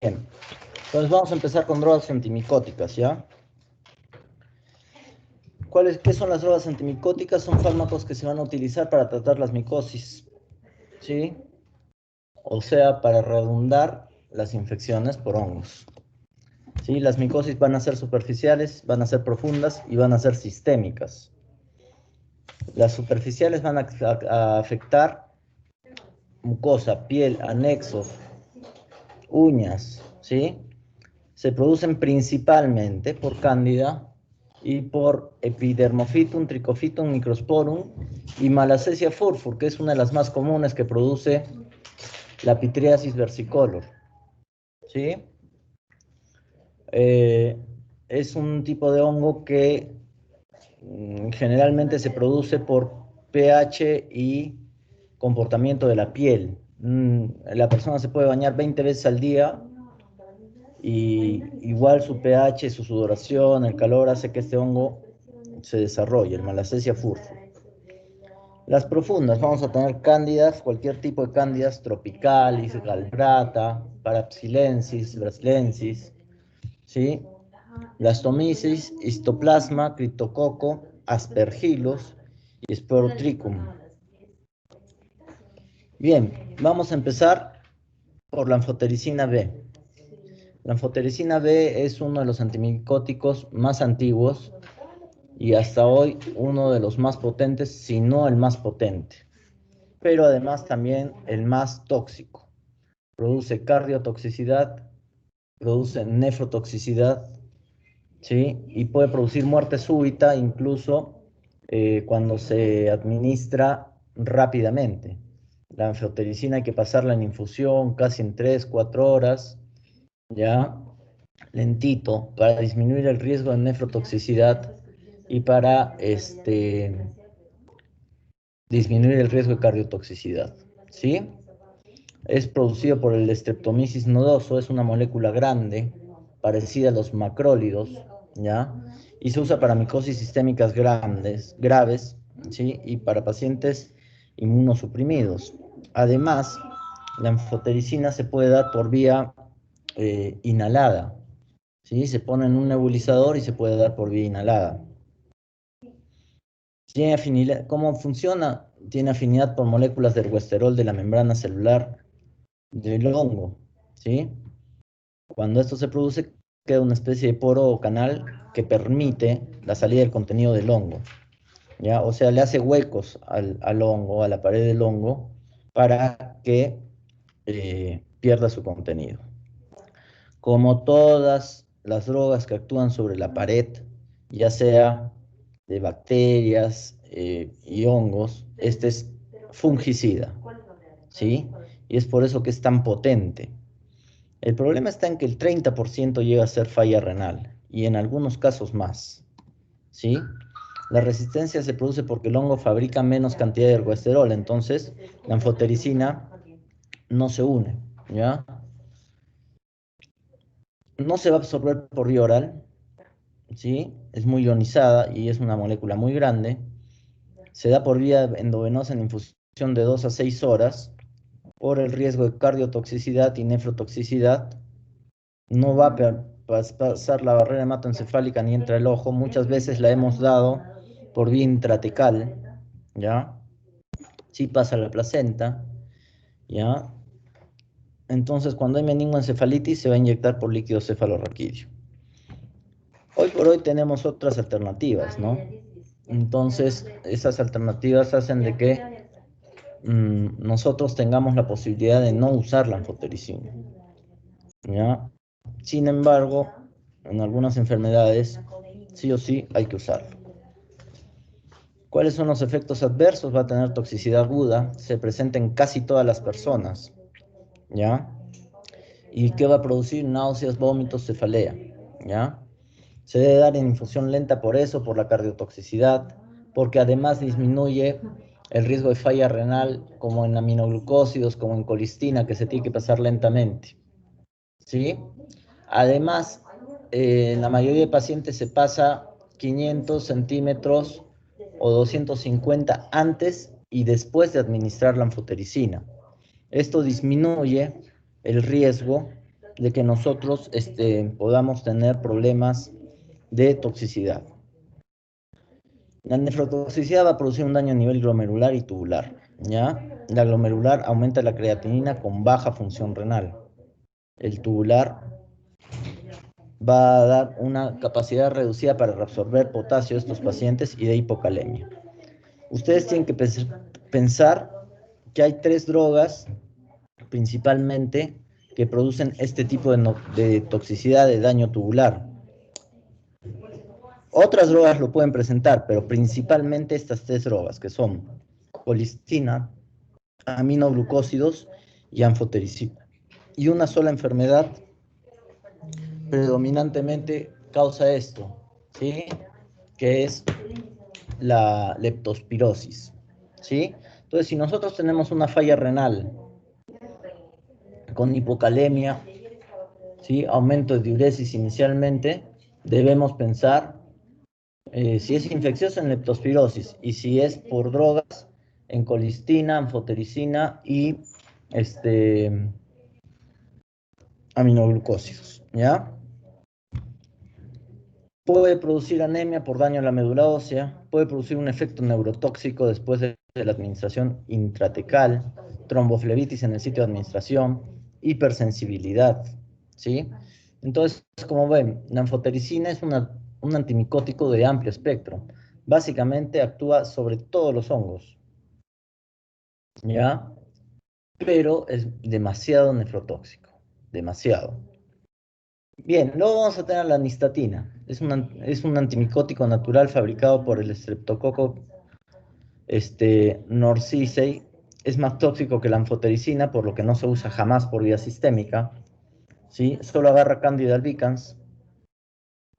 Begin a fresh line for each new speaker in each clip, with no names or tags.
Entonces vamos a empezar con drogas antimicóticas, ¿ya? ¿Qué son las drogas antimicóticas? Son fármacos que se van a utilizar para tratar las micosis, ¿sí? O sea, para redundar las infecciones por hongos, ¿sí? Las micosis van a ser superficiales, van a ser profundas y van a ser sistémicas. Las superficiales van a afectar mucosa, piel, anexos, uñas, ¿sí? Se producen principalmente por cándida y por Epidermophytum, Trichophytum, Microsporum y Malassezia furfur, que es una de las más comunes que produce la pitriasis versicolor, ¿sí? Es un tipo de hongo que generalmente se produce por pH y comportamiento de la piel. La persona se puede bañar 20 veces al día y igual su pH, su sudoración, el calor hace que este hongo se desarrolle, el Malassezia furfur. Las profundas, vamos a tener cándidas, cualquier tipo de cándidas, tropicalis, galbrata, parapsilensis, brasilensis, ¿sí? Blastomisis, histoplasma, criptococo, aspergillus y Sporotrichum. Bien, vamos a empezar por la anfotericina B. La anfotericina B es uno de los antimicóticos más antiguos y hasta hoy uno de los más potentes, si no el más potente, pero además también el más tóxico. Produce cardiotoxicidad, produce nefrotoxicidad, ¿sí? Y puede producir muerte súbita incluso cuando se administra rápidamente. La anfotericina hay que pasarla en infusión casi en 3-4 horas, ¿ya? Lentito, para disminuir el riesgo de nefrotoxicidad y para disminuir el riesgo de cardiotoxicidad, ¿sí? Es producido por el Streptomyces nodoso, es una molécula grande, parecida a los macrólidos, ¿ya? Y se usa para micosis sistémicas graves, ¿sí? Y para pacientes inmunosuprimidos. Además, la anfotericina se puede dar por vía inhalada, ¿sí? Se pone en un nebulizador y se puede dar por vía inhalada. Tiene afinidad, ¿cómo funciona? Tiene afinidad por moléculas de ergosterol de la membrana celular del hongo, ¿sí? Cuando esto se produce, queda una especie de poro o canal que permite la salida del contenido del hongo, ¿ya? O sea, le hace huecos al hongo, a la pared del hongo, para que pierda su contenido. Como todas las drogas que actúan sobre la pared, ya sea de bacterias y hongos, este es fungicida, ¿sí? Y es por eso que es tan potente. El problema está en que el 30% llega a ser falla renal y en algunos casos más, ¿sí? La resistencia se produce porque el hongo fabrica menos cantidad de ergosterol, entonces la anfotericina no se une, ¿ya? No se va a absorber por vía oral, ¿sí? Es muy ionizada y es una molécula muy grande. Se da por vía endovenosa en infusión de 2 a 6 horas por el riesgo de cardiotoxicidad y nefrotoxicidad. No va a pasar la barrera hematoencefálica ni entra el ojo. Muchas veces la hemos dado por vía intratecal, ¿ya? Sí pasa la placenta, ¿ya? Entonces, cuando hay meningoencefalitis, se va a inyectar por líquido cefalorraquídeo. Hoy por hoy tenemos otras alternativas, ¿no? Entonces, esas alternativas hacen de que nosotros tengamos la posibilidad de no usar la anfotericina, ¿ya? Sin embargo, en algunas enfermedades, sí o sí hay que usarlo. ¿Cuáles son los efectos adversos? Va a tener toxicidad aguda, se presenta en casi todas las personas, ¿ya? ¿Y qué va a producir? Náuseas, vómitos, cefalea, ¿ya? Se debe dar en infusión lenta por eso, por la cardiotoxicidad, porque además disminuye el riesgo de falla renal, como en aminoglucósidos, como en colistina, que se tiene que pasar lentamente, ¿sí? Además, en la mayoría de pacientes se pasa 500 centímetros o 250 antes y después de administrar la anfotericina. Esto disminuye el riesgo de que nosotros podamos tener problemas de toxicidad. La nefrotoxicidad va a producir un daño a nivel glomerular y tubular, ¿ya? La glomerular aumenta la creatinina con baja función renal. El tubular va a dar una capacidad reducida para reabsorber potasio a estos pacientes y de hipocalemia. Ustedes tienen que pensar que hay 3 drogas principalmente que producen este tipo de toxicidad, de daño tubular. Otras drogas lo pueden presentar, pero principalmente estas 3 drogas, que son colistina, aminoglucósidos y anfotericina. Y una sola enfermedad predominantemente causa esto, ¿sí? Que es la leptospirosis, ¿sí? Entonces, si nosotros tenemos una falla renal con hipocalemia, ¿sí? Aumento de diuresis inicialmente, debemos pensar si es infecciosa en leptospirosis y si es por drogas en colistina, anfotericina y aminoglucósidos, ¿ya? Puede producir anemia por daño a la médula ósea, puede producir un efecto neurotóxico después de la administración intratecal, tromboflebitis en el sitio de administración, hipersensibilidad, ¿sí? Entonces, como ven, la anfotericina es un antimicótico de amplio espectro. Básicamente actúa sobre todos los hongos, ¿ya? Pero es demasiado nefrotóxico, demasiado. Bien, luego vamos a tener la nistatina. Es un antimicótico natural fabricado por el Streptococcus norcisei. Es más tóxico que la anfotericina, por lo que no se usa jamás por vía sistémica, ¿sí? Solo agarra Candida albicans,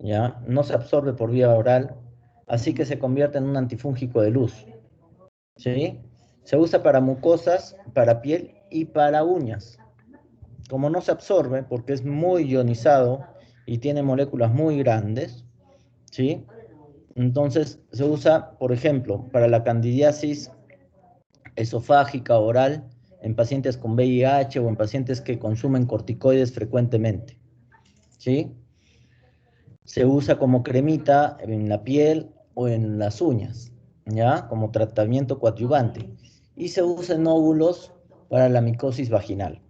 ¿ya? No se absorbe por vía oral, así que se convierte en un antifúngico de luz, ¿sí? Se usa para mucosas, para piel y para uñas. Como no se absorbe porque es muy ionizado y tiene moléculas muy grandes, ¿sí? Entonces se usa, por ejemplo, para la candidiasis esofágica oral en pacientes con VIH o en pacientes que consumen corticoides frecuentemente, ¿sí? Se usa como cremita en la piel o en las uñas, ¿ya? Como tratamiento coadyuvante. Y se usa en óvulos para la micosis vaginal.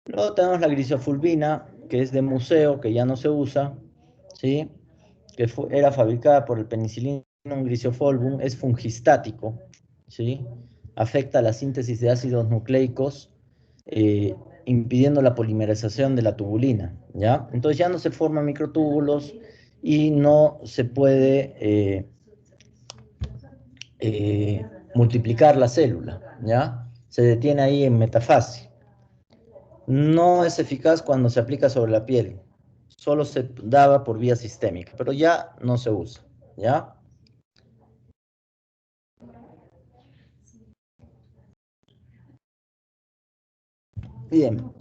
Luego tenemos la grisofulvina, que es de museo, que ya no se usa, ¿sí? Que era fabricada por el Penicillium griseofolvum, es fungistático, ¿sí? Afecta la síntesis de ácidos nucleicos, eh, impidiendo la polimerización de la tubulina, ¿ya? Entonces ya no se forman microtúbulos y no se puede multiplicar la célula, ¿ya? Se detiene ahí en metafase. No es eficaz cuando se aplica sobre la piel, solo se daba por vía sistémica, pero ya no se usa, ¿ya? Bien,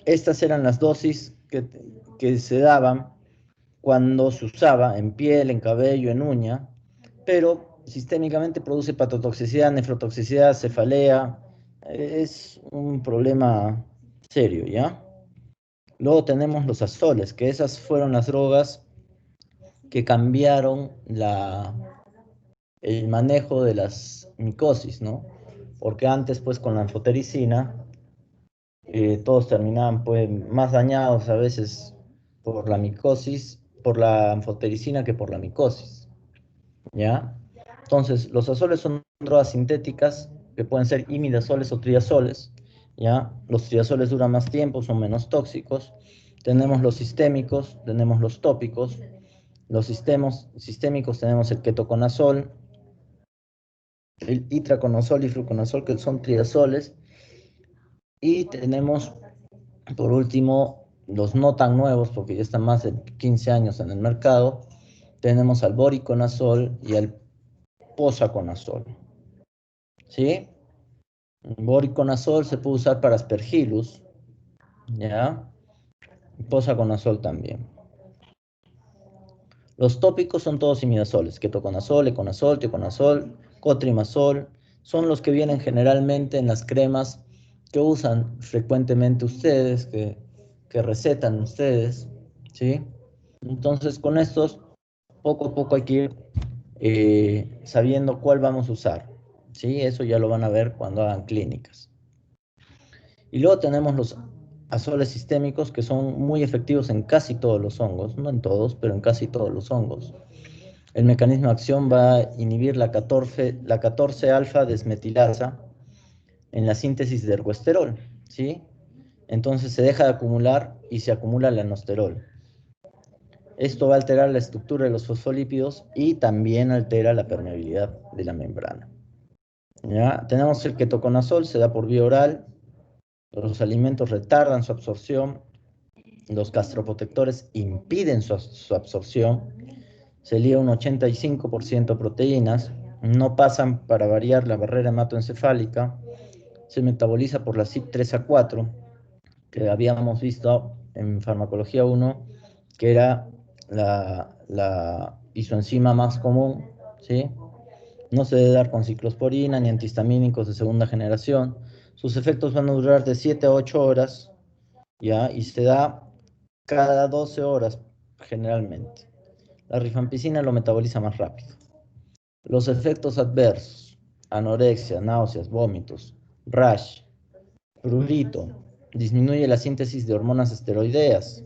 estas eran las dosis que se daban cuando se usaba en piel, en cabello, en uña, pero sistémicamente produce patotoxicidad, nefrotoxicidad, cefalea, es un problema serio, ¿ya? Luego tenemos los azoles, que esas fueron las drogas que cambiaron el manejo de las micosis, ¿no? Porque antes, pues, con la anfotericina, todos terminaban, pues, más dañados a veces por la micosis, por la anfotericina que por la micosis, ¿ya? Entonces, los azoles son drogas sintéticas que pueden ser imidazoles o triazoles, ¿ya? Los triazoles duran más tiempo, son menos tóxicos. Tenemos los sistémicos, tenemos los tópicos. Los sistémicos tenemos el ketoconazol, el itraconazol y fluconazol, que son triazoles. Y tenemos, por último, los no tan nuevos, porque ya están más de 15 años en el mercado. Tenemos al voriconazol y al posaconazol, ¿sí? Voriconazol se puede usar para aspergillus, ¿ya? Posaconazol también. Los tópicos son todos imidazoles, ketoconazol, econazol, tioconazol, cotrimazol, son los que vienen generalmente en las cremas que usan frecuentemente ustedes, que recetan ustedes, ¿sí? Entonces, con estos, poco a poco hay que ir sabiendo cuál vamos a usar, ¿sí? Eso ya lo van a ver cuando hagan clínicas. Y luego tenemos los azoles sistémicos que son muy efectivos en casi todos los hongos, no en todos, pero en casi todos los hongos. El mecanismo de acción va a inhibir la 14 alfa desmetilasa en la síntesis de ergosterol, ¿sí? Entonces se deja de acumular y se acumula el anosterol. Esto va a alterar la estructura de los fosfolípidos y también altera la permeabilidad de la membrana. ¿Ya? Tenemos el ketoconazol, se da por vía oral, los alimentos retardan su absorción, los gastroprotectores impiden su absorción, se liga un 85% a proteínas, no pasan para variar la barrera hematoencefálica, se metaboliza por la CYP3A4, que habíamos visto en farmacología 1, que era la isoenzima más común, ¿sí? No se debe dar con ciclosporina ni antihistamínicos de segunda generación. Sus efectos van a durar de 7 a 8 horas, ¿ya? Y se da cada 12 horas generalmente. La rifampicina lo metaboliza más rápido. Los efectos adversos: anorexia, náuseas, vómitos, rash, prurito, disminuye la síntesis de hormonas esteroideas,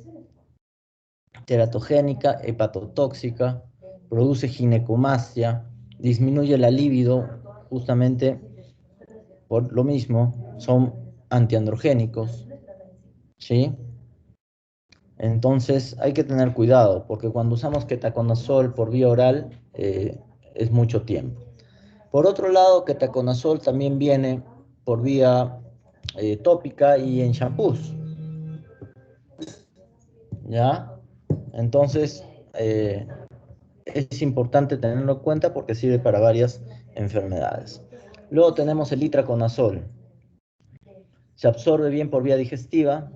teratogénica, hepatotóxica, produce ginecomastia, disminuye la libido, justamente por lo mismo, son antiandrogénicos, ¿sí? Entonces hay que tener cuidado, porque cuando usamos ketoconazol por vía oral, es mucho tiempo. Por otro lado, ketoconazol también viene por vía tópica y en shampoos, ¿ya? Entonces, es importante tenerlo en cuenta porque sirve para varias enfermedades. Luego tenemos el itraconazol. Se absorbe bien por vía digestiva,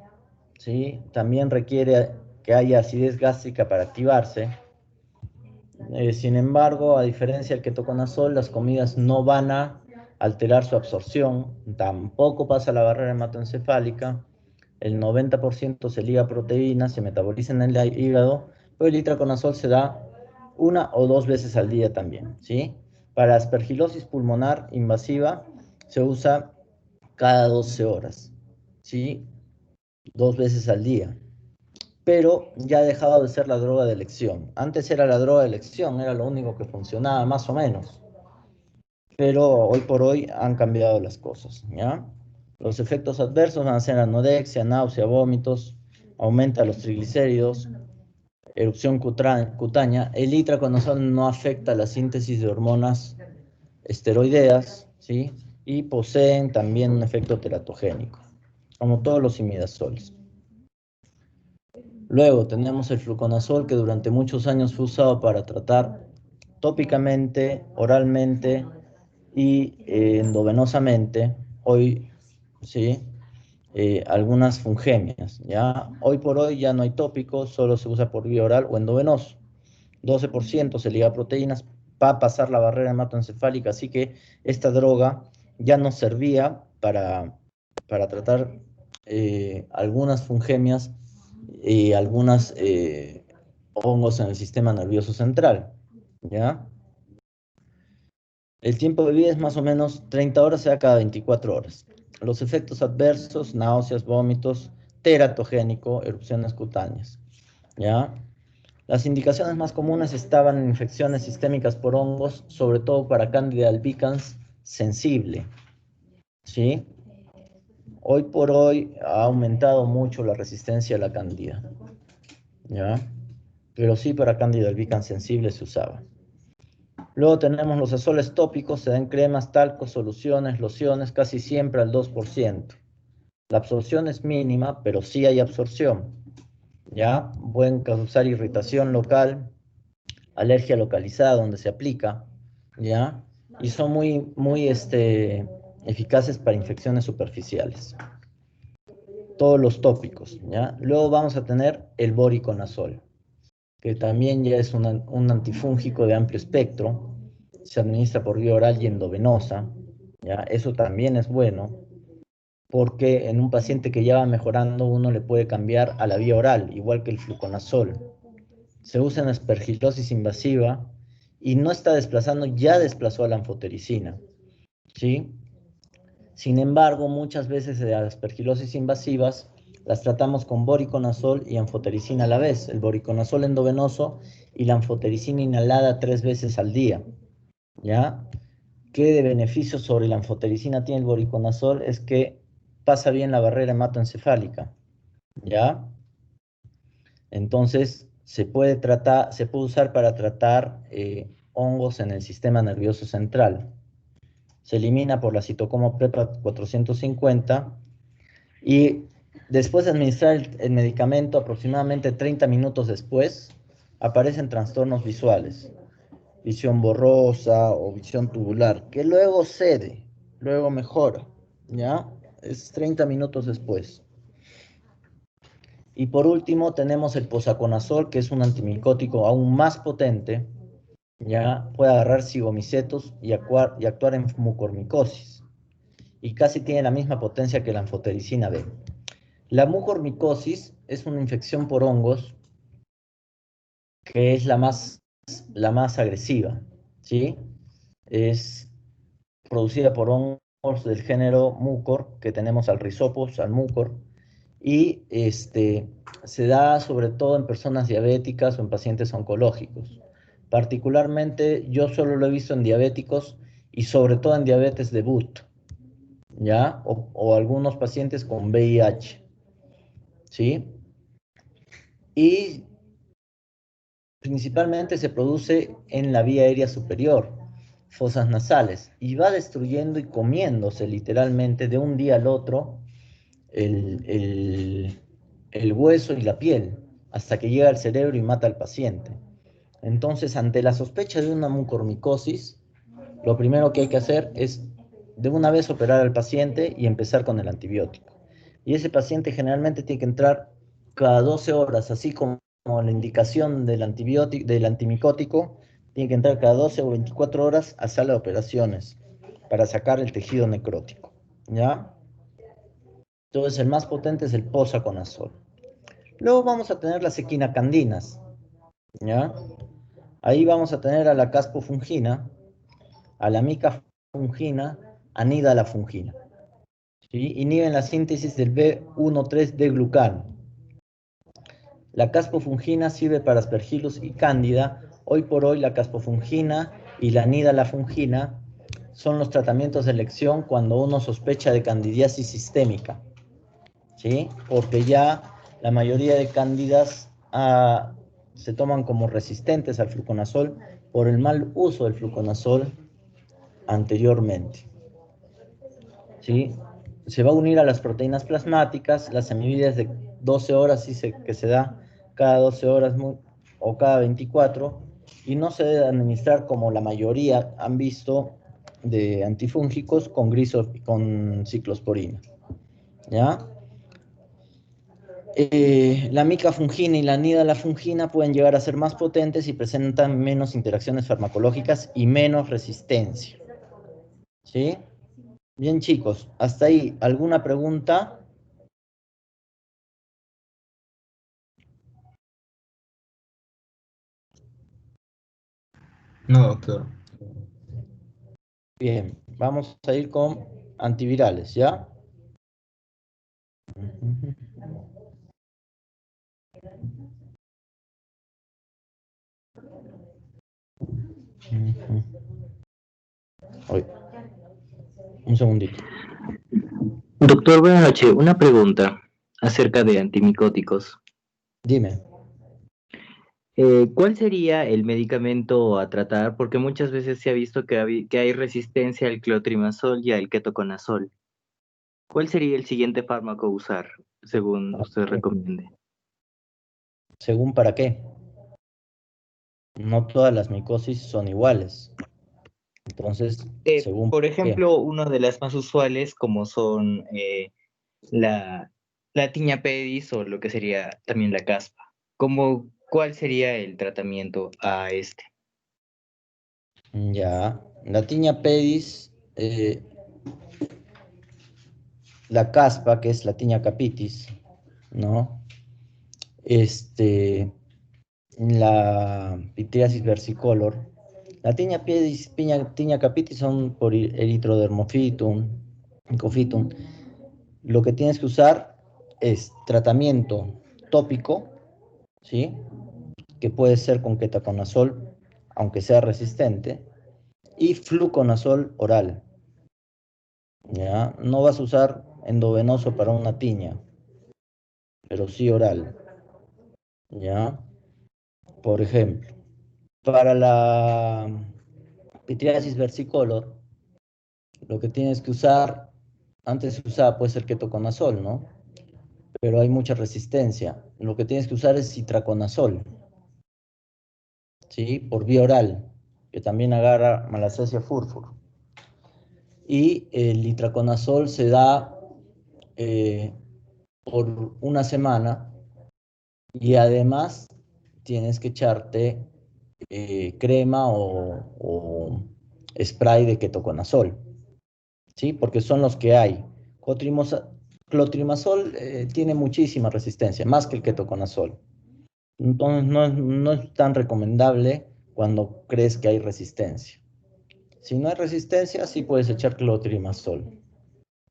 ¿sí? También requiere que haya acidez gástrica para activarse. Sin embargo, a diferencia del ketoconazol, las comidas no van a alterar su absorción, tampoco pasa la barrera hematoencefálica, el 90% se liga a proteínas, se metaboliza en el hígado, pero el itraconazol se da una o dos veces al día también, ¿sí? Para aspergilosis pulmonar invasiva se usa cada 12 horas, ¿sí? Dos veces al día, pero ya ha dejado de ser la droga de elección. Antes era la droga de elección, era lo único que funcionaba más o menos, pero hoy por hoy han cambiado las cosas, ¿ya? Los efectos adversos van a ser anorexia, náusea, vómitos, aumenta los triglicéridos, erupción cutánea. El itraconazol no afecta la síntesis de hormonas esteroideas, ¿sí? Y poseen también un efecto teratogénico, como todos los imidazoles. Luego tenemos el fluconazol, que durante muchos años fue usado para tratar tópicamente, oralmente y endovenosamente, hoy, ¿sí? Algunas fungemias, ¿ya? Hoy por hoy ya no hay tópicos, solo se usa por vía oral o endovenoso. 12% se liga a proteínas para pasar la barrera hematoencefálica, así que esta droga ya no servía para tratar algunas fungemias y algunos hongos en el sistema nervioso central, ¿ya? El tiempo de vida es más o menos 30 horas, sea cada 24 horas. Los efectos adversos: náuseas, vómitos, teratogénico, erupciones cutáneas, ¿ya? Las indicaciones más comunes estaban en infecciones sistémicas por hongos, sobre todo para Candida albicans sensible, ¿sí? Hoy por hoy ha aumentado mucho la resistencia a la Candida, ¿ya? Pero sí, para Candida albicans sensible se usaba. Luego tenemos los azoles tópicos, se dan cremas, talcos, soluciones, lociones, casi siempre al 2%. La absorción es mínima, pero sí hay absorción, ¿ya? Pueden causar irritación local, alergia localizada donde se aplica, ¿ya? Y son muy eficaces para infecciones superficiales. Todos los tópicos, ¿ya? Luego vamos a tener el voriconazol, que también ya es un antifúngico de amplio espectro, se administra por vía oral y endovenosa, ¿ya? Eso también es bueno. porque en un paciente que ya va mejorando uno le puede cambiar a la vía oral, igual que el fluconazol. Se usa en aspergilosis invasiva y no está desplazando, ya desplazó a la anfotericina, ¿sí? Sin embargo, muchas veces de aspergilosis invasivas las tratamos con voriconazol y anfotericina a la vez, el voriconazol endovenoso y la anfotericina inhalada 3 veces al día, ¿ya? ¿Qué de beneficio sobre la anfotericina tiene el voriconazol? Es que pasa bien la barrera hematoencefálica, ¿ya? Entonces, se puede usar para tratar hongos en el sistema nervioso central. Se elimina por la citocromo prepa 450 y después de administrar el medicamento, aproximadamente 30 minutos después, aparecen trastornos visuales, visión borrosa o visión tubular, que luego cede, luego mejora, ¿ya? Es 30 minutos después. Y por último tenemos el posaconazol, que es un antimicótico aún más potente, ya puede agarrar cigomicetos y actuar en mucormicosis. Y casi tiene la misma potencia que la anfotericina B. La mucormicosis es una infección por hongos que es la más agresiva, ¿sí? Es producida por hongos del género Mucor, que tenemos al Rhizopus, al Mucor, y se da sobre todo en personas diabéticas o en pacientes oncológicos. Particularmente yo solo lo he visto en diabéticos y sobre todo en diabetes de Butt, ¿ya? O algunos pacientes con VIH, ¿sí? Y principalmente se produce en la vía aérea superior, fosas nasales, y va destruyendo y comiéndose literalmente de un día al otro el, el, el hueso y la piel, hasta que llega al cerebro y mata al paciente. Entonces, ante la sospecha de una mucormicosis, lo primero que hay que hacer es de una vez operar al paciente y empezar con el antibiótico. Y ese paciente generalmente tiene que entrar cada 12 horas, así como la indicación del antibiótico, del antimicótico, tiene que entrar cada 12 o 24 horas a sala de operaciones para sacar el tejido necrótico, ¿ya? Entonces el más potente es el posaconazol. Luego vamos a tener las equinacandinas, ¿ya? Ahí vamos a tener a la caspofungina, a la micafungina, anida la fungina. ¿Sí? Inhiben la síntesis del B13 glucano. La caspofungina sirve para aspergillus y cándida. Hoy por hoy la caspofungina y la nidalafungina son los tratamientos de elección cuando uno sospecha de candidiasis sistémica, ¿sí? Porque ya la mayoría de cándidas se toman como resistentes al fluconazol por el mal uso del fluconazol anteriormente, ¿sí? Se va a unir a las proteínas plasmáticas, las semividas de 12 horas que se da cada 12 horas o cada 24, y no se debe administrar como la mayoría han visto de antifúngicos con ciclosporina, ¿ya? La micafungina y la nidalafungina pueden llegar a ser más potentes y presentan menos interacciones farmacológicas y menos resistencia, ¿sí? Bien, chicos, hasta ahí. ¿Alguna pregunta?
No, doctor.
Bien, vamos a ir con antivirales, ¿ya? Oye, un segundito.
Doctor, buenas noches. Una pregunta acerca de antimicóticos.
Dime.
¿Cuál sería el medicamento a tratar? Porque muchas veces se ha visto que hay resistencia al clotrimazol y al ketoconazol. ¿Cuál sería el siguiente fármaco a usar, según usted recomiende?
¿Según para qué? No todas las micosis son iguales. Entonces, ¿según
Por
para qué?
ejemplo, una de las más usuales, como son la, la tiña pedis o lo que sería también la caspa. ¿Cuál sería el tratamiento a este?
Ya. La tiña pedis la caspa, que es la tinea capitis, ¿no? La pityriasis versicolor. La tinea capitis son por Erythrodermophytum, Mycophytum. Lo que tienes que usar es tratamiento tópico, ¿sí? Que puede ser con ketoconazol, aunque sea resistente, y fluconazol oral, ¿ya? No vas a usar endovenoso para una tiña, pero sí oral, ¿ya? Por ejemplo, para la pityriasis versicolor, lo que tienes que usar, antes se usaba pues el ketoconazol, ¿no? Pero hay mucha resistencia. Lo que tienes que usar es citraconazol, ¿sí? Por vía oral, que también agarra Malassezia furfur. Y el itraconazol se da eh, por una semana y además tienes que echarte crema o spray de ketoconazol, ¿sí? Porque son los que hay. Clotrimazol tiene muchísima resistencia, más que el ketoconazol. Entonces no es tan recomendable cuando crees que hay resistencia. Si no hay resistencia, sí puedes echar clotrimazol.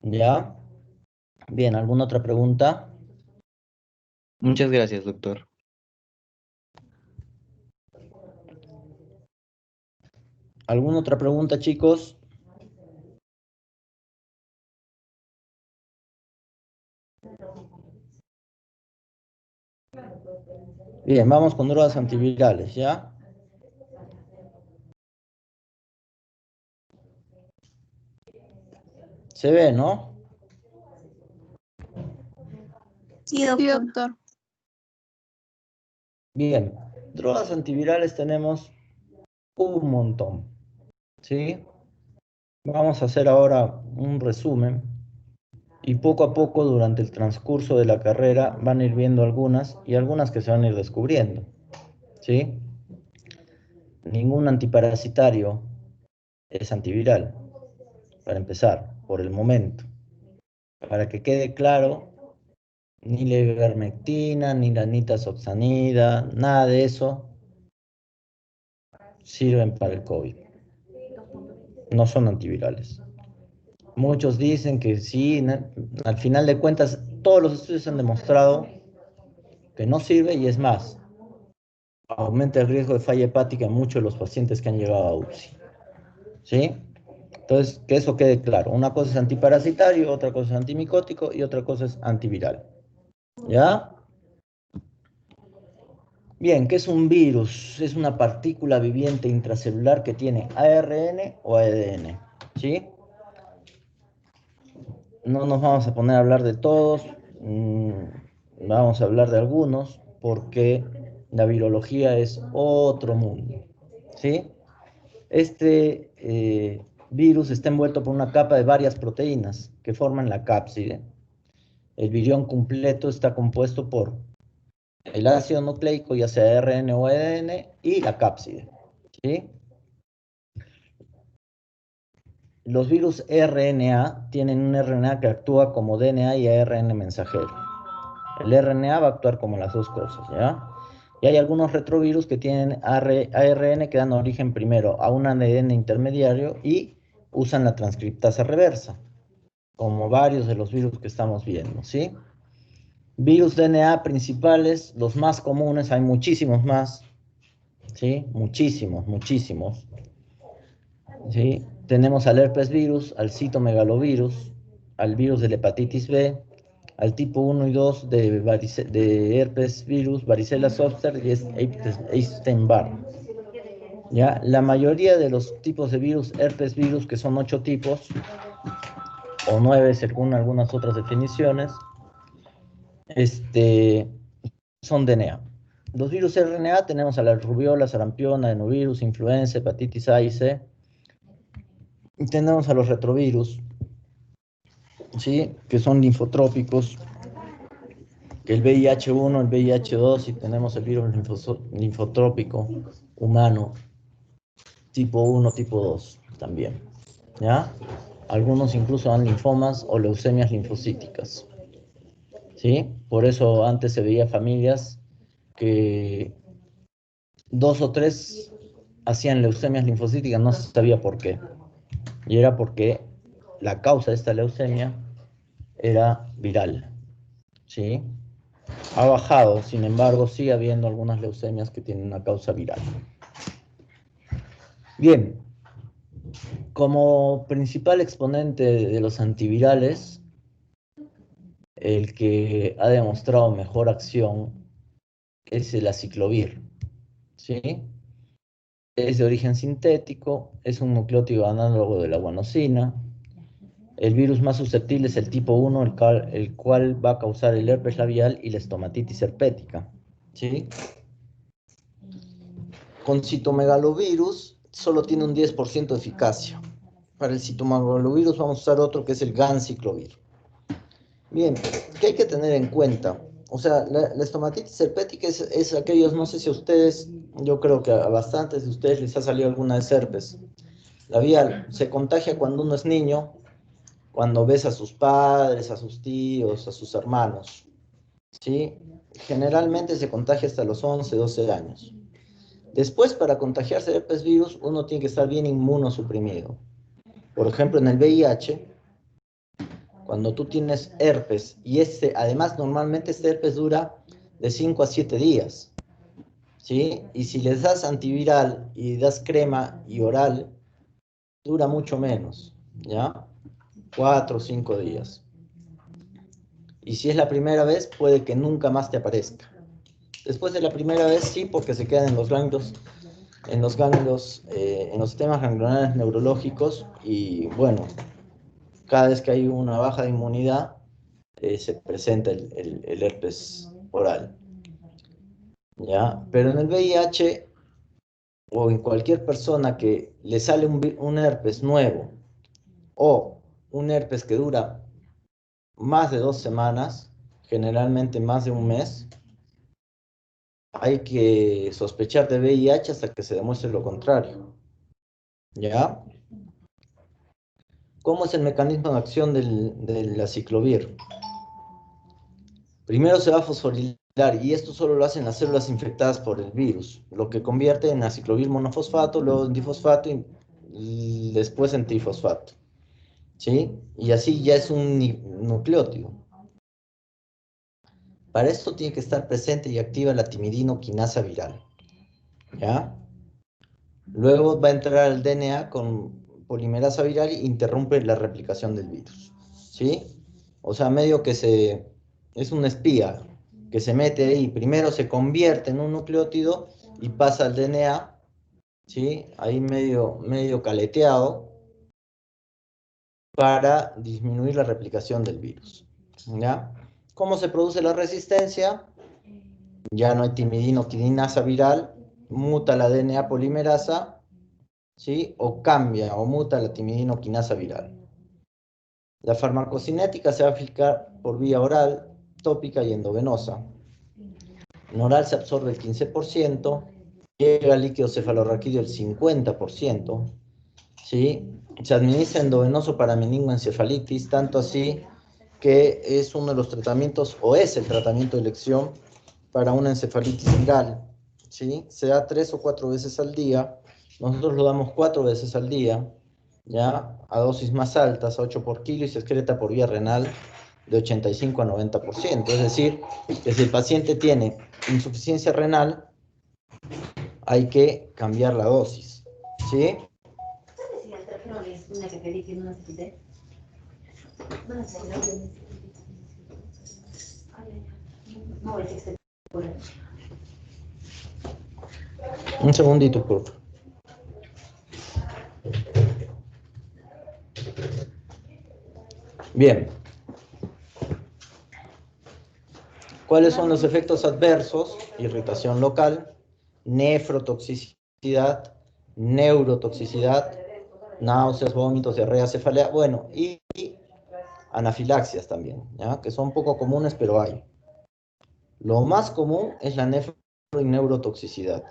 ¿Ya? Bien, ¿alguna otra pregunta?
Muchas gracias, doctor.
¿Alguna otra pregunta, chicos? Bien, vamos con drogas antivirales, ¿ya? Se ve, ¿no?
Sí, doctor.
Bien, drogas antivirales tenemos un montón, ¿sí? Vamos a hacer ahora un resumen y poco a poco durante el transcurso de la carrera van a ir viendo algunas y algunas que se van a ir descubriendo, ¿sí? Ningún antiparasitario es antiviral, para empezar, por el momento. Para que quede claro, ni la ivermectina, ni la nitazoxanida, nada de eso sirven para el COVID. No son antivirales. Muchos dicen que sí, al final de cuentas, todos los estudios han demostrado que no sirve y es más, aumenta el riesgo de falla hepática en muchos de los pacientes que han llegado a UCI. ¿Sí? Entonces, que eso quede claro. Una cosa es antiparasitario, otra cosa es antimicótico y otra cosa es antiviral. ¿Ya? Bien, ¿qué es un virus? Es una partícula viviente intracelular que tiene ARN o ADN. ¿Sí? No nos vamos a poner a hablar de todos, vamos a hablar de algunos, porque la virología es otro mundo. ¿Sí? Este virus está envuelto por una capa de varias proteínas que forman la cápside. El virión completo está compuesto por el ácido nucleico, ya sea ARN o ADN, y la cápside. ¿Sí? Los virus RNA tienen un RNA que actúa como DNA y ARN mensajero. El RNA va a actuar como las dos cosas, ¿ya? Y hay algunos retrovirus que tienen ARN que dan origen primero a un ADN intermediario y usan la transcriptasa reversa, como varios de los virus que estamos viendo, ¿sí? Virus DNA principales, los más comunes, hay muchísimos más, ¿sí? Muchísimos, ¿sí? Tenemos al herpes virus, al citomegalovirus, al virus de la hepatitis B, al tipo 1 y 2 de herpes virus, varicela zoster y Epstein-Barr. ¿Ya? La mayoría de los tipos de virus, herpes virus, que son 8 tipos, o 9 según algunas otras definiciones, son DNA. Los virus RNA tenemos a la rubiola, sarampión, adenovirus, influenza, hepatitis A y C. Y tenemos a los retrovirus, ¿sí? Que son linfotrópicos, que el VIH-1, el VIH-2 y tenemos el virus linfotrópico humano, tipo 1, tipo 2 también, ¿ya? Algunos incluso dan linfomas o leucemias linfocíticas, ¿sí? Por eso antes se veía familias que 2 o 3 hacían leucemias linfocíticas, no se sabía por qué. Y era porque la causa de esta leucemia era viral, ¿sí? Ha bajado, sin embargo, sigue habiendo algunas leucemias que tienen una causa viral. Bien, como principal exponente de los antivirales, el que ha demostrado mejor acción es el aciclovir, ¿sí? Es de origen sintético, es un nucleótido análogo de la guanosina. El virus más susceptible es el tipo 1, el cual va a causar el herpes labial y la estomatitis herpética, ¿sí? Con citomegalovirus solo tiene un 10% de eficacia. Para el citomegalovirus vamos a usar otro que es el ganciclovir. Bien, ¿qué hay que tener en cuenta? O sea, la estomatitis herpética es aquellos, no sé si a ustedes, yo creo que a bastantes de ustedes les ha salido alguna de herpes labial. Se contagia cuando uno es niño, cuando ves a sus padres, a sus tíos, a sus hermanos, ¿sí? Generalmente se contagia hasta los 11, 12 años. Después, para contagiarse de herpes virus, uno tiene que estar bien inmunosuprimido. Por ejemplo, en el VIH, cuando tú tienes herpes, y además normalmente este herpes dura de 5 a 7 días, ¿sí? Y si les das antiviral y das crema y oral, dura mucho menos, ¿ya? 4 o 5 días. Y si es la primera vez, puede que nunca más te aparezca. Después de la primera vez, sí, porque se quedan en los ganglios, en los sistemas ganglionares neurológicos, y bueno, cada vez que hay una baja de inmunidad, se presenta el herpes oral, ¿ya? Pero en el VIH o en cualquier persona que le sale un herpes nuevo o un herpes que dura más de 2 semanas, generalmente más de un mes, hay que sospechar de VIH hasta que se demuestre lo contrario, ¿ya? ¿Cómo es el mecanismo de acción del aciclovir? Primero se va a fosforilar y esto solo lo hacen las células infectadas por el virus, lo que convierte en aciclovir monofosfato, luego en difosfato y después en trifosfato, ¿sí? Y así ya es un nucleótido. Para esto tiene que estar presente y activa la timidinoquinasa viral, ¿ya? Luego va a entrar el DNA con polimerasa viral e interrumpe la replicación del virus, ¿sí? O sea, medio que es un espía que se mete ahí, primero se convierte en un nucleótido y pasa al DNA, ¿sí? Ahí medio caleteado para disminuir la replicación del virus, ¿ya? ¿Cómo se produce la resistencia? Ya no hay timidinoquinasa viral, muta la DNA polimerasa, ¿sí? O cambia o muta la timidinoquinasa viral. La farmacocinética se va a aplicar por vía oral, tópica y endovenosa. En oral se absorbe el 15%, llega al líquido cefalorraquídeo el 50%, ¿sí? Se administra endovenoso para meningoencefalitis, tanto así que es uno de los tratamientos, o es el tratamiento de elección para una encefalitis viral, ¿sí? Se da 3 o 4 veces al día, nosotros lo damos 4 veces al día, ¿ya? A dosis más altas, a 8 por kilo, y se excreta por vía renal de 85 a 90%. Es decir, que si el paciente tiene insuficiencia renal, hay que cambiar la dosis, ¿sí? Un segundito, por favor. Bien. ¿Cuáles son los efectos adversos? Irritación local, nefrotoxicidad, neurotoxicidad, náuseas, vómitos, diarrea, cefalea, bueno, y anafilaxias también, ¿ya? Que son poco comunes, pero hay. Lo más común es la nefro y neurotoxicidad.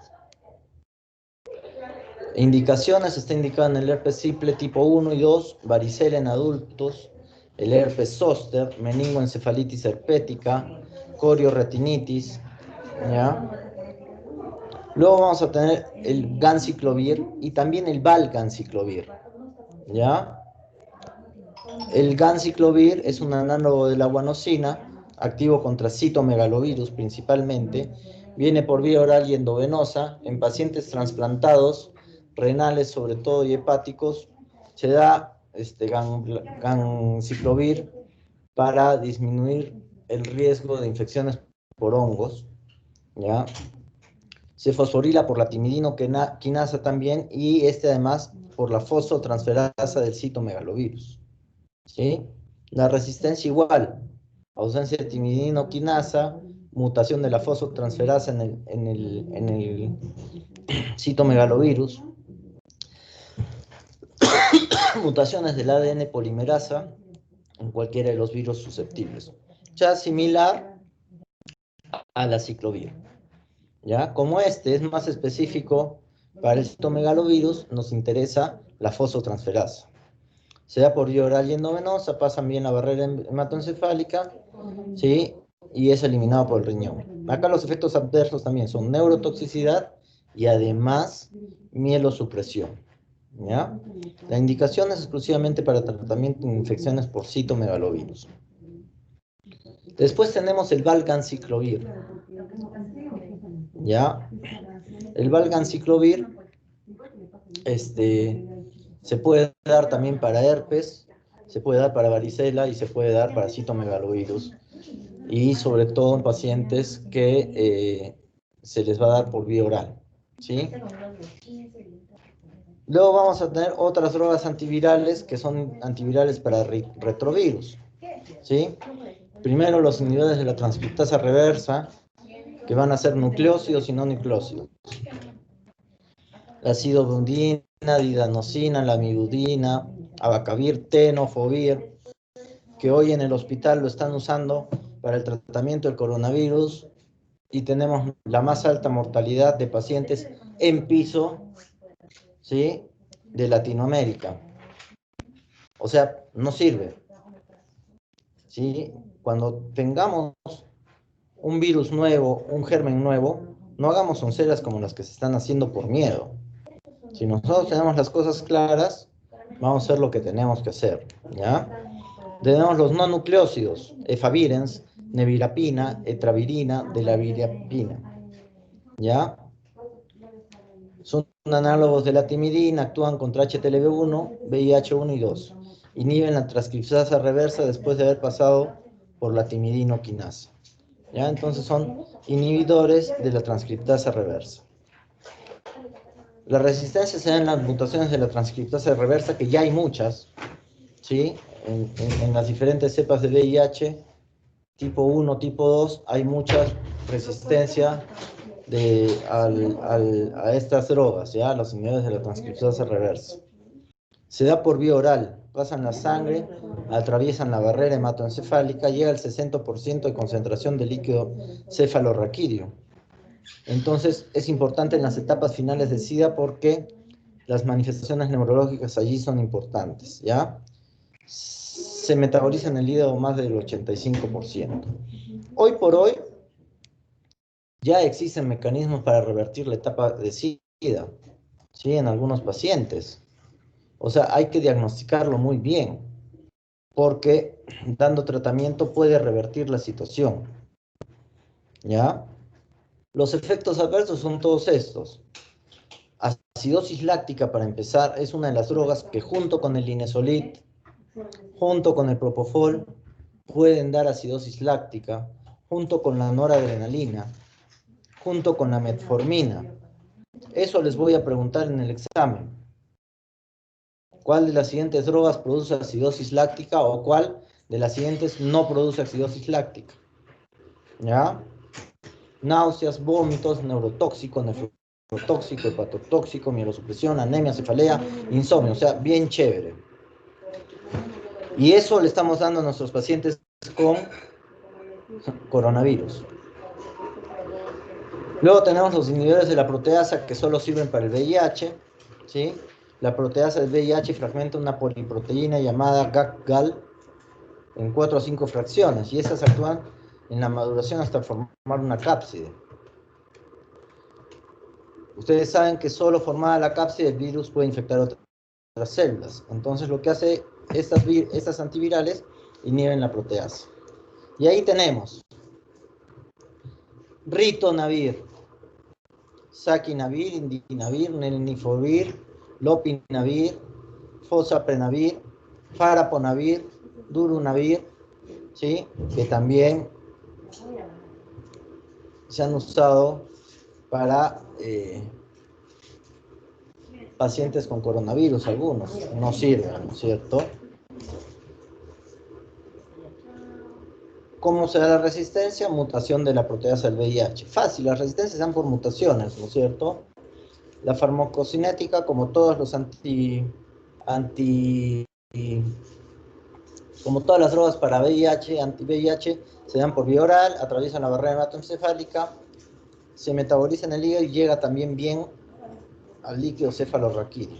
Indicaciones, está indicado en el herpes simple tipo 1 y 2, varicela en adultos, el herpes zóster, meningoencefalitis herpética, corioretinitis, ¿ya? Luego vamos a tener el ganciclovir y también el valganciclovir, ¿ya? El ganciclovir es un análogo de la guanosina, activo contra citomegalovirus principalmente, viene por vía oral y endovenosa en pacientes trasplantados, renales sobre todo y hepáticos. Se da ganciclovir para disminuir el riesgo de infecciones por hongos, ¿ya? Se fosforila por la timidinoquinasa también y además por la fosfotransferasa del citomegalovirus, ¿sí? La resistencia igual, ausencia de timidinoquinasa, mutación de la fosfotransferasa en el citomegalovirus, mutaciones del ADN polimerasa en cualquiera de los virus susceptibles. Ya similar a la ciclovir. ¿Ya? Como este es más específico para el citomegalovirus, nos interesa la fosfotransferasa. Se da por vía oral y endovenosa, pasan bien la barrera hematoencefálica, ¿sí? Y es eliminado por el riñón. Acá los efectos adversos también son neurotoxicidad y además mielosupresión, ¿ya? La indicación es exclusivamente para tratamiento de infecciones por citomegalovirus. Después tenemos el valganciclovir, ¿ya? El valganciclovir se puede dar también para herpes, se puede dar para varicela y se puede dar para citomegalovirus. Y sobre todo en pacientes que se les va a dar por vía oral, ¿sí? Luego vamos a tener otras drogas antivirales que son antivirales para retrovirus, ¿sí? Primero los inhibidores de la transcriptasa reversa, que van a ser nucleócidos y no nucleócidos. La acidobudina, didanosina, lamivudina, abacavir, tenofovir, que hoy en el hospital lo están usando para el tratamiento del coronavirus y tenemos la más alta mortalidad de pacientes en piso, ¿sí?, de Latinoamérica. O sea, no sirve, ¿sí? Cuando tengamos un virus nuevo, un germen nuevo, no hagamos sonceras como las que se están haciendo por miedo. Si nosotros tenemos las cosas claras, vamos a hacer lo que tenemos que hacer, ¿ya? Tenemos los no nucleócidos, efavirenz, nevirapina, etravirina, delaviriapina, ¿ya? Son análogos de la timidina, actúan contra HTLV1, VIH1 y 2. Inhiben la transcriptasa reversa después de haber pasado por la timidinoquinasa, ¿ya? Entonces son inhibidores de la transcriptasa reversa. La resistencia se da en las mutaciones de la transcriptasa reversa, que ya hay muchas, ¿sí? En las diferentes cepas de VIH, tipo 1, tipo 2, hay mucha resistencia a estas drogas, ¿ya? Los inhibidores de la transcriptasa reversa. Se da por vía oral, pasan la sangre, atraviesan la barrera hematoencefálica, llega al 60% de concentración de líquido cefalorraquídeo. Entonces, es importante en las etapas finales del SIDA porque las manifestaciones neurológicas allí son importantes, ¿ya? Se metaboliza en el hígado más del 85%. Hoy por hoy, ya existen mecanismos para revertir la etapa de SIDA, ¿sí?, en algunos pacientes. O sea, hay que diagnosticarlo muy bien, porque dando tratamiento puede revertir la situación, ¿ya? Los efectos adversos son todos estos. Acidosis láctica, para empezar, es una de las drogas que junto con el linezolid, junto con el propofol, pueden dar acidosis láctica, junto con la noradrenalina, junto con la metformina. Eso les voy a preguntar en el examen. ¿Cuál de las siguientes drogas produce acidosis láctica o cuál de las siguientes no produce acidosis láctica? ¿Ya? Náuseas, vómitos, neurotóxico, nefrotóxico, hepatotóxico, mielosupresión, anemia, cefalea, insomnio. O sea, bien chévere. Y eso le estamos dando a nuestros pacientes con coronavirus. Luego tenemos los inhibidores de la proteasa que solo sirven para el VIH. ¿sí? La proteasa del VIH fragmenta una poliproteína llamada GAC-GAL en 4 a 5 fracciones, y estas actúan en la maduración hasta formar una cápside. Ustedes saben que solo formada la cápside el virus puede infectar otras células. Entonces lo que hace estas antivirales inhiben la proteasa. Y ahí tenemos ritonavir, saquinavir, indinavir, nelnifovir, lopinavir, fosaprenavir, faraponavir, durunavir, ¿sí? Que también se han usado para pacientes con coronavirus, algunos. No sirven, ¿no es cierto? ¿Cómo se da la resistencia? Mutación de la proteasa del VIH. Fácil, las resistencias se dan por mutaciones, ¿no es cierto? La farmacocinética, como todos los como todas las drogas para VIH, anti-VIH, se dan por vía oral, atraviesan la barrera hematoencefálica, se metaboliza en el hígado y llega también bien al líquido cefalorraquídeo,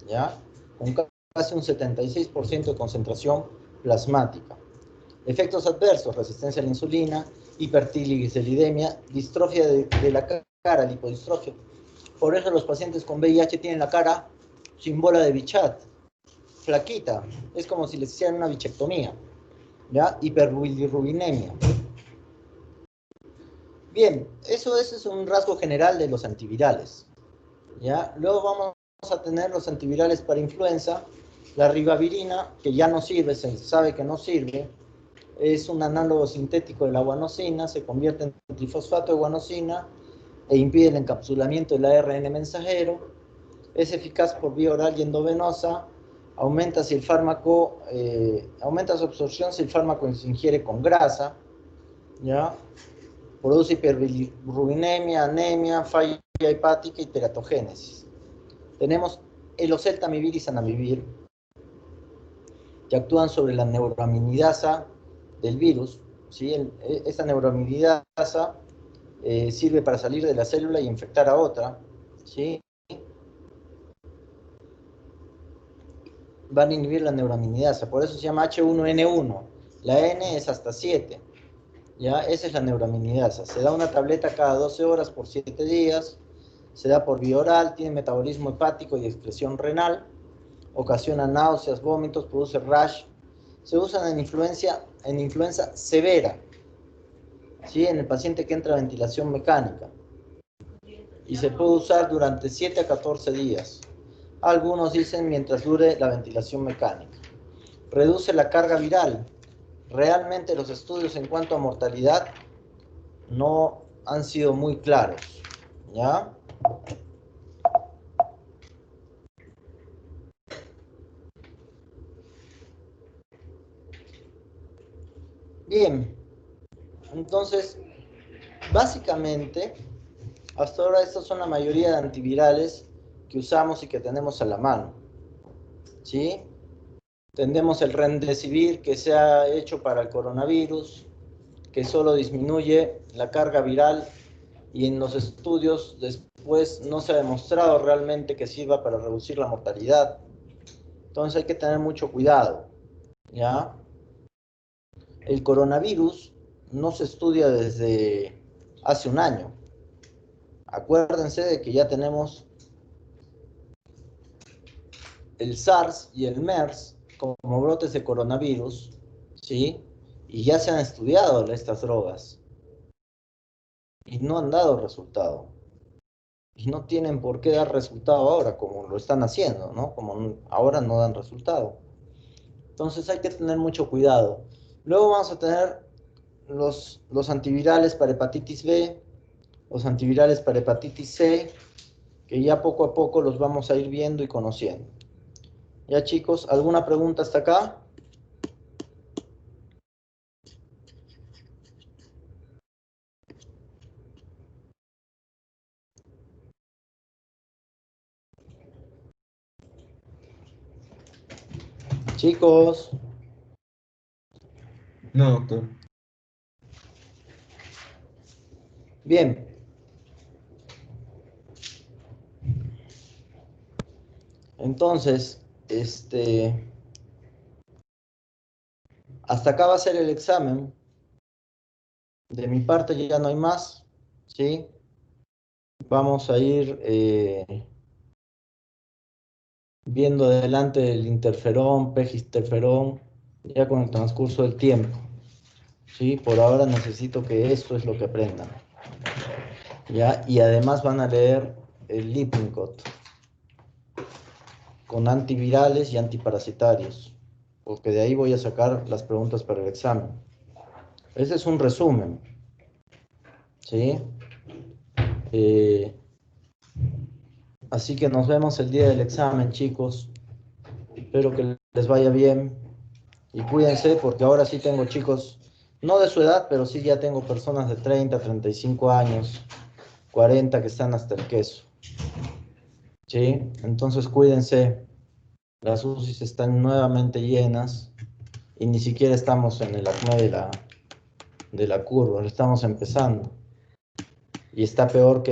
¿ya? Con casi un 76% de concentración plasmática. Efectos adversos: resistencia a la insulina, hipertrigliceridemia, distrofia de la cara, lipodistrofia. Por eso los pacientes con VIH tienen la cara sin bola de Bichat, flaquita, es como si les hicieran una bichectomía, ¿ya? Hiperbilirrubinemia. Bien, eso es un rasgo general de los antivirales, ¿ya? Luego vamos a tener los antivirales para influenza. La ribavirina, que ya no sirve, se sabe que no sirve, es un análogo sintético de la guanosina, se convierte en trifosfato de guanosina e impide el encapsulamiento del ARN mensajero. Es eficaz por vía oral y endovenosa. Aumenta si el fármaco, aumenta su absorción si el fármaco se ingiere con grasa, ¿ya? Produce hiperbilirrubinemia, anemia, falla hepática y teratogénesis. Tenemos el oseltamivir y zanamivir, que actúan sobre la neuroaminidasa del virus, ¿sí? Esta neuroaminidasa sirve para salir de la célula y infectar a otra, ¿sí? Van a inhibir la neuroaminidasa, por eso se llama H1N1. La N es hasta 7, ¿ya? Esa es la neuroaminidasa. Se da una tableta cada 12 horas por 7 días, se da por vía oral, tiene metabolismo hepático y excreción renal, ocasiona náuseas, vómitos, produce rash. Se usan en influenza severa, ¿sí? En el paciente que entra a ventilación mecánica. Y se puede usar durante 7 a 14 días. Algunos dicen mientras dure la ventilación mecánica. Reduce la carga viral. Realmente los estudios en cuanto a mortalidad no han sido muy claros, ¿ya? Bien, entonces, básicamente, hasta ahora estas son la mayoría de antivirales que usamos y que tenemos a la mano, ¿sí? Tenemos el Remdesivir, que se ha hecho para el coronavirus, que solo disminuye la carga viral, y en los estudios después no se ha demostrado realmente que sirva para reducir la mortalidad. Entonces hay que tener mucho cuidado, ¿ya? El coronavirus no se estudia desde hace un año. Acuérdense de que ya tenemos el SARS y el MERS como brotes de coronavirus, ¿sí? Y ya se han estudiado estas drogas y no han dado resultado. Y no tienen por qué dar resultado ahora, como lo están haciendo, ¿no? Como ahora no dan resultado. Entonces hay que tener mucho cuidado. Luego vamos a tener los antivirales para hepatitis B, los antivirales para hepatitis C, que ya poco a poco los vamos a ir viendo y conociendo. Ya, chicos, ¿alguna pregunta hasta acá? Chicos.
No, doctor.
Bien. Entonces, hasta acá va a ser el examen. De mi parte ya no hay más, ¿sí? Vamos a ir viendo adelante el interferón, peginterferón, ya con el transcurso del tiempo, ¿sí? Por ahora necesito que esto es lo que aprendan, ¿ya? Y además van a leer el Lippincott con antivirales y antiparasitarios, porque de ahí voy a sacar las preguntas para el examen. Ese es un resumen, ¿sí? Así que nos vemos el día del examen, chicos. Espero que les vaya bien y cuídense porque ahora sí tengo chicos, no de su edad, pero sí ya tengo personas de 30, 35 años, 40 que están hasta el queso. ¿Sí? Entonces cuídense. Las UCIs están nuevamente llenas y ni siquiera estamos en el acme de la curva, estamos empezando. Y está peor que la